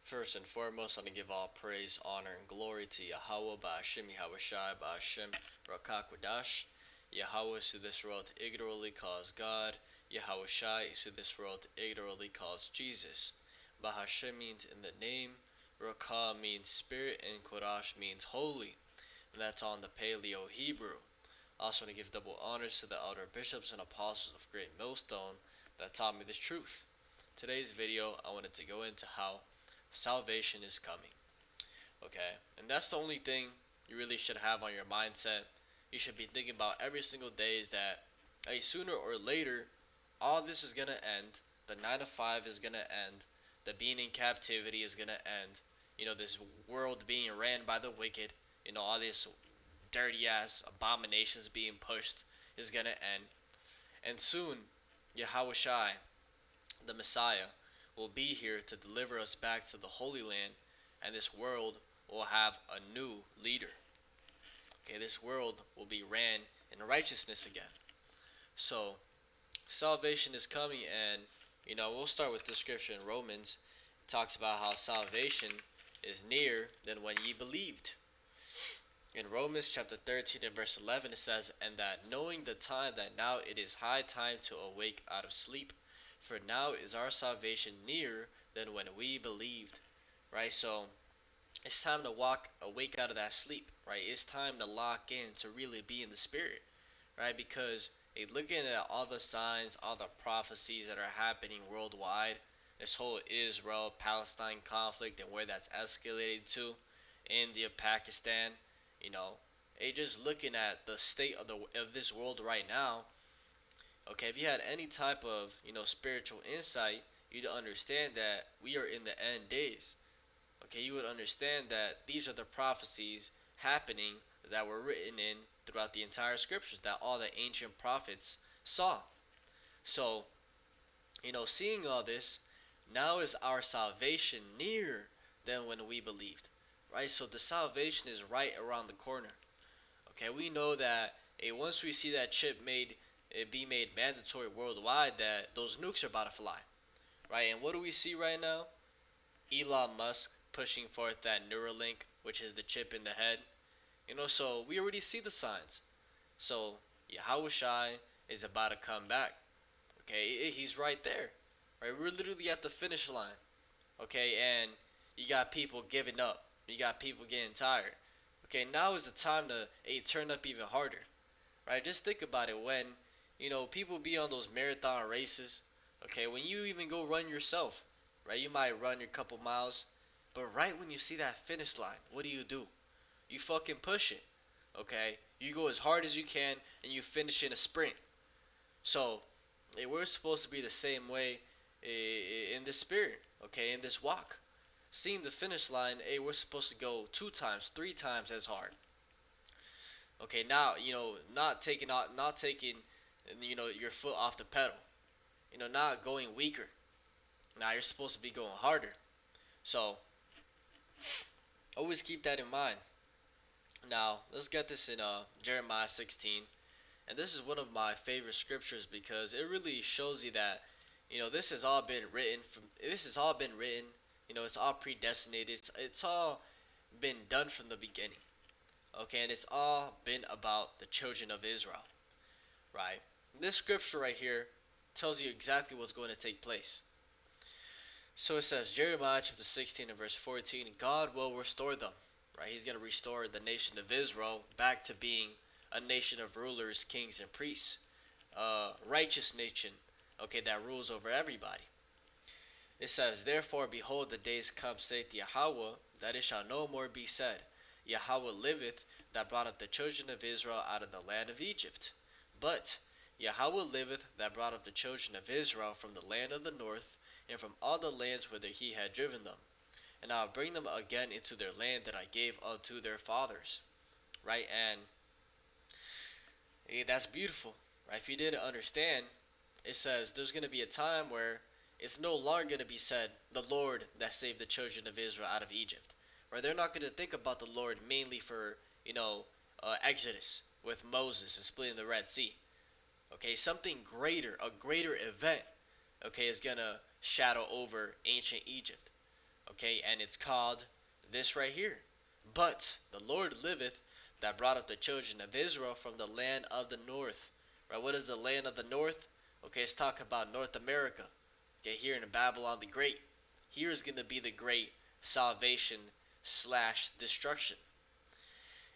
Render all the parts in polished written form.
First and foremost, I want to give all praise, honor, and glory to Yahweh, Ba'ashim, Yahushai, Ba'ashim, Rakakwadash. Yahweh is who this world ignorantly calls God. Yahushai is who this world ignorantly calls Jesus. Bahashim means in the name, Rakah means spirit, and Kodash means holy. And that's on the Paleo Hebrew. I also want to give double honors to the elder bishops and apostles of Great Millstone that taught me this truth. Today's video, I wanted to go into how salvation is coming. Okay? And that's the only thing you really should have on your mindset. You should be thinking about every single day is that, hey, sooner or later, all this is gonna end. The 9 to 5 is gonna end. The being in captivity is gonna end. This world being ran by the wicked, all this dirty ass abominations being pushed is gonna end. And soon, Yahweh Shai, the Messiah, will be here to deliver us back to the Holy Land, and this world will have a new leader. Okay, this world will be ran in righteousness again. So, salvation is coming, and we'll start with the scripture in Romans. It talks about how salvation is near than when ye believed. In Romans chapter 13 and verse 11 it says, "And that knowing the time that now it is high time to awake out of sleep, for now is our salvation nearer than when we believed." Right? So it's time to awake out of that sleep, right? It's time to lock in to really be in the spirit, right? Because looking at all the signs, all the prophecies that are happening worldwide, this whole Israel Palestine conflict and where that's escalated to, India, Pakistan, you know, just looking at the state of this world right now. Okay, if you had any type of spiritual insight, you'd understand that we are in the end days. Okay, you would understand that these are the prophecies happening that were written in throughout the entire scriptures that all the ancient prophets saw. So, seeing all this, now is our salvation nearer than when we believed. Right? So the salvation is right around the corner. Okay, we know that once we see that chip be made mandatory worldwide, that those nukes are about to fly. Right? And what do we see right now? Elon Musk pushing forth that Neuralink, which is the chip in the head. So we already see the signs. So Yahushai is about to come back. Okay, he's right there. Right, we're literally at the finish line. Okay, and you got people giving up. You got people getting tired. Okay, now is the time to turn up even harder. Right, just think about it when people be on those marathon races. Okay, when you even go run yourself, right? You might run your couple miles, but right when you see that finish line, what do? You fucking push it. Okay, you go as hard as you can and you finish in a sprint. So we're supposed to be the same way in this spirit. Okay, in this walk, seeing the finish line, we're supposed to go 2 times, 3 times as hard. Okay, now not taking your foot off the pedal. Not going weaker. Now you're supposed to be going harder. So always keep that in mind. Now let's get this in Jeremiah 16, and this is one of my favorite scriptures because it really shows you that this has all been written from. This has all been written. It's all predestinated. It's all been done from the beginning. Okay, and it's all been about the children of Israel, right? This scripture right here tells you exactly what's going to take place. So it says, Jeremiah chapter 16 and verse 14, God will restore them, right? He's going to restore the nation of Israel back to being a nation of rulers, kings, and priests. A righteous nation, okay, that rules over everybody. It says, Therefore, behold, the days come, saith Yahweh, that it shall no more be said, Yahweh liveth, that brought up the children of Israel out of the land of Egypt. But Yahweh liveth, that brought up the children of Israel from the land of the north, and from all the lands whither he had driven them. And I will bring them again into their land that I gave unto their fathers. Right? And that's beautiful. Right? If you didn't understand, it says there's going to be a time where it's no longer going to be said, the Lord that saved the children of Israel out of Egypt. Right? They're not going to think about the Lord mainly for, Exodus with Moses and splitting the Red Sea. Okay, something greater, a greater event, okay, is going to shadow over ancient Egypt. Okay, and it's called this right here. But the Lord liveth, that brought up the children of Israel from the land of the north. Right? What is the land of the north? Okay, let's talk about North America. Okay, here in Babylon the Great. Here is going to be the great salvation slash destruction.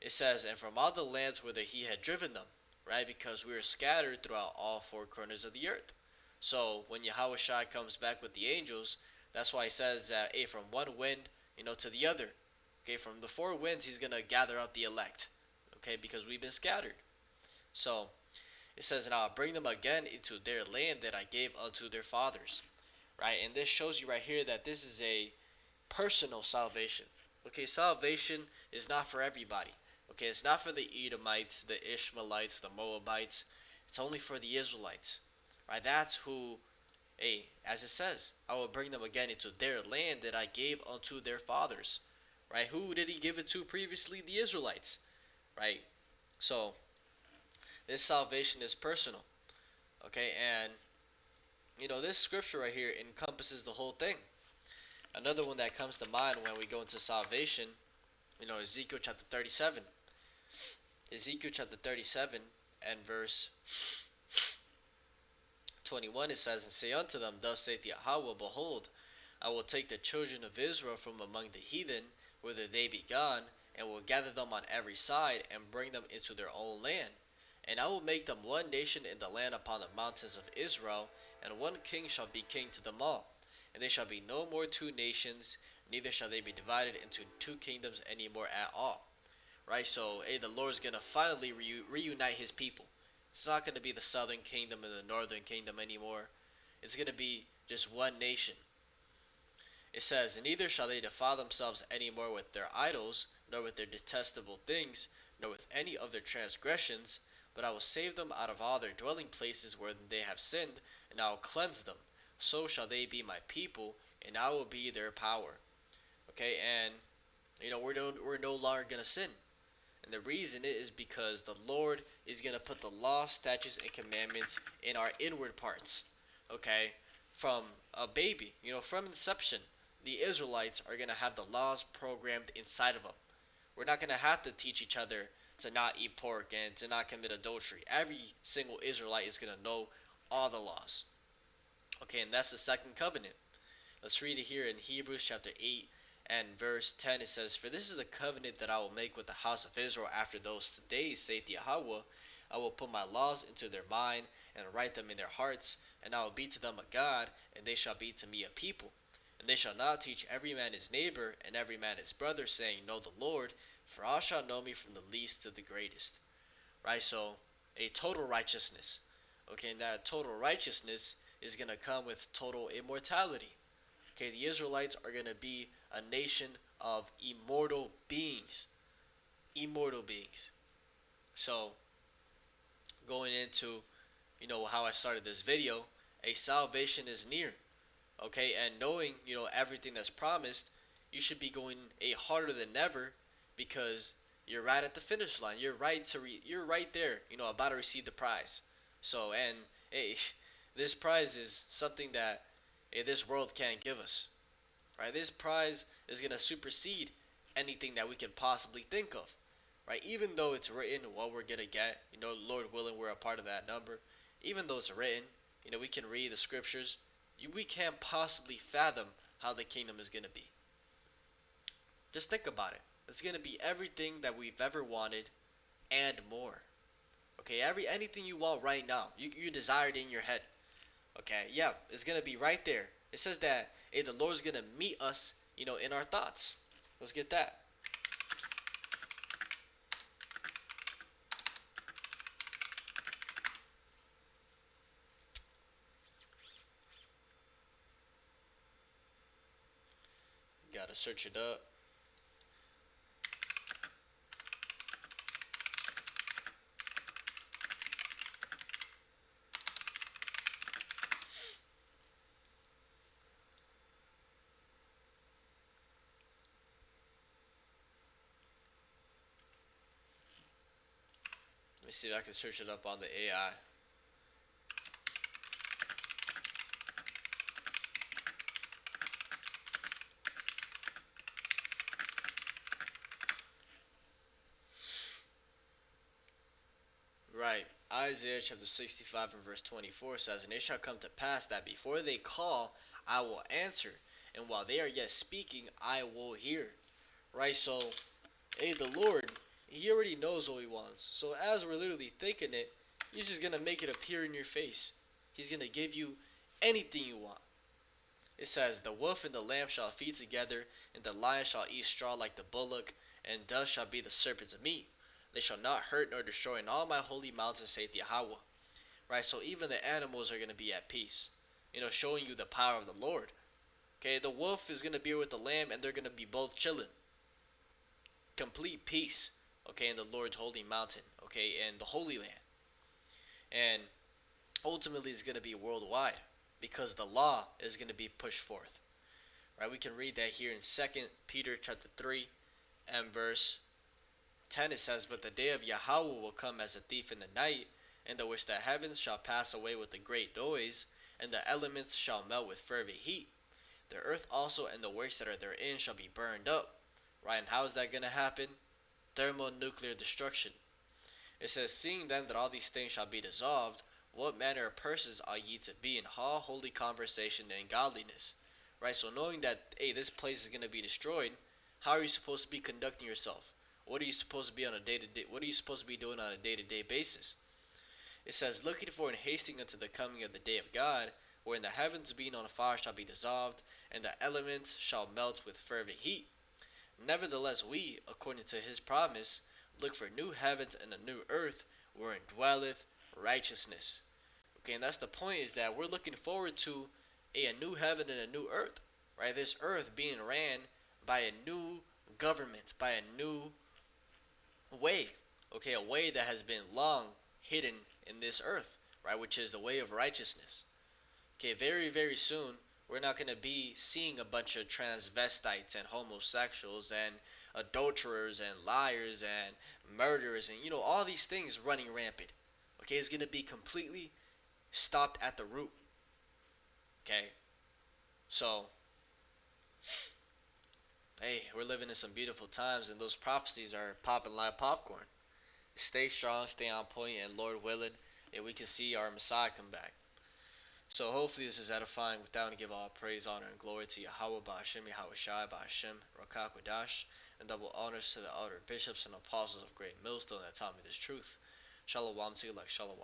It says, and from all the lands whither he had driven them, right? Because we were scattered throughout all four corners of the earth. So when Yahweh comes back with the angels, that's why he says that, hey, from one wind, to the other. Okay, from the four winds, he's going to gather up the elect. Okay, because we've been scattered. So it says, and I'll bring them again into their land that I gave unto their fathers. Right, and this shows you right here that this is a personal salvation. Okay, salvation is not for everybody. Okay, it's not for the Edomites, the Ishmaelites, the Moabites. It's only for the Israelites. Right, that's who, hey, as it says, I will bring them again into their land that I gave unto their fathers. Right, who did he give it to previously? The Israelites. Right, so this salvation is personal. Okay, and this scripture right here encompasses the whole thing. Another one that comes to mind when we go into salvation, Ezekiel chapter 37. Ezekiel chapter 37 and verse 21, it says, and say unto them, thus saith Yahweh, behold, I will take the children of Israel from among the heathen, whither they be gone, and will gather them on every side, and bring them into their own land. And I will make them one nation in the land upon the mountains of Israel, and one king shall be king to them all. And they shall be no more two nations, neither shall they be divided into two kingdoms any more at all. Right, so the Lord's going to finally reunite his people. It's not going to be the southern kingdom and the northern kingdom anymore. It's going to be just one nation. It says, and neither shall they defile themselves any more with their idols, nor with their detestable things, nor with any of their transgressions, but I will save them out of all their dwelling places where they have sinned, and I will cleanse them. So shall they be my people, and I will be their power. Okay, and we're no longer gonna sin, and the reason is because the Lord is gonna put the law, statutes, and commandments in our inward parts. Okay, from a baby, from inception, the Israelites are gonna have the laws programmed inside of them. We're not gonna have to teach each other to not eat pork and to not commit adultery. Every single Israelite is gonna know all the laws. Okay, and that's the second covenant. Let's read it here in Hebrews chapter 8 and verse 10. It says, for this is the covenant that I will make with the house of Israel after those days, saith Yahweh. I will put my laws into their mind and write them in their hearts, and I will be to them a God, and they shall be to me a people. And they shall not teach every man his neighbor and every man his brother, saying, know the Lord, for all shall know me from the least to the greatest. Right, so a total righteousness. Okay, and that total righteousness is going to come with total immortality. Okay, the Israelites are going to be a nation of immortal beings. Immortal beings. So, going into, how I started this video, a salvation is near. Okay, and knowing, everything that's promised, you should be going harder than ever, because you're right at the finish line. You're right there, about to receive the prize. So, and hey, this prize is something that this world can't give us. Right? This prize is going to supersede anything that we can possibly think of. Right? Even though it's written what we're going to get, Lord willing, we're a part of that number. Even though it's written, we can read the scriptures. We can't possibly fathom how the kingdom is going to be. Just think about it. It's going to be everything that we've ever wanted and more. Okay, anything you want right now, you desire it in your head. Okay, yeah, it's going to be right there. It says that the Lord's going to meet us, in our thoughts. Let's get that. Gotta search it up. Let me see if I can search it up on the AI. Right. Isaiah chapter 65 and verse 24 says, "And it shall come to pass that before they call, I will answer, and while they are yet speaking, I will hear." Right? So, hey, the Lord, He already knows what He wants. So, as we're literally thinking it, He's just going to make it appear in your face. He's going to give you anything you want. It says, "The wolf and the lamb shall feed together, and the lion shall eat straw like the bullock, and thus shall be the serpent's meat. They shall not hurt nor destroy in all my holy mountain, saith Yahweh." Right? So even the animals are going to be at peace, showing you the power of the Lord. Okay, the wolf is going to be with the lamb, and they're going to be both chilling. Complete peace, okay, in the Lord's holy mountain, okay, and the Holy Land. And ultimately, it's going to be worldwide because the law is going to be pushed forth. Right? We can read that here in 2 Peter chapter 3 and verse 10. It says, "But the day of Yahweh will come as a thief in the night, in the which the heavens shall pass away with a great noise, and the elements shall melt with fervent heat. The earth also and the works that are therein shall be burned up." Right? And how is that going to happen? Thermonuclear destruction. It says, "Seeing then that all these things shall be dissolved, what manner of persons are ye to be in all holy conversation and godliness?" Right? So knowing that, hey, this place is going to be destroyed, how are you supposed to be conducting yourself? What are you supposed to be on a day-to-day? What are you supposed to be doing on a day-to-day basis? It says, "Looking for and hasting unto the coming of the day of God, wherein the heavens being on fire shall be dissolved, and the elements shall melt with fervent heat. Nevertheless, we, according to His promise, look for new heavens and a new earth, wherein dwelleth righteousness." Okay, and that's the point, is that we're looking forward to a new heaven and a new earth, right? This earth being ran by a new government, by a new way, okay, a way that has been long hidden in this earth, right, which is the way of righteousness. Okay, very, very soon, we're not going to be seeing a bunch of transvestites and homosexuals and adulterers and liars and murderers and, all these things running rampant. Okay, it's going to be completely stopped at the root. Okay, so, hey, we're living in some beautiful times, and those prophecies are popping like popcorn. Stay strong, stay on point, and Lord willing, we can see our Messiah come back. So hopefully this is edifying. With that, I give all praise, honor, and glory to Yahweh, Ba'ashem, Yahweh Shai, Ba'ashem, Rakak Wadash, and double honors to the elder bishops and apostles of Great Millstone that taught me this truth. Shalom to you, like Shalom.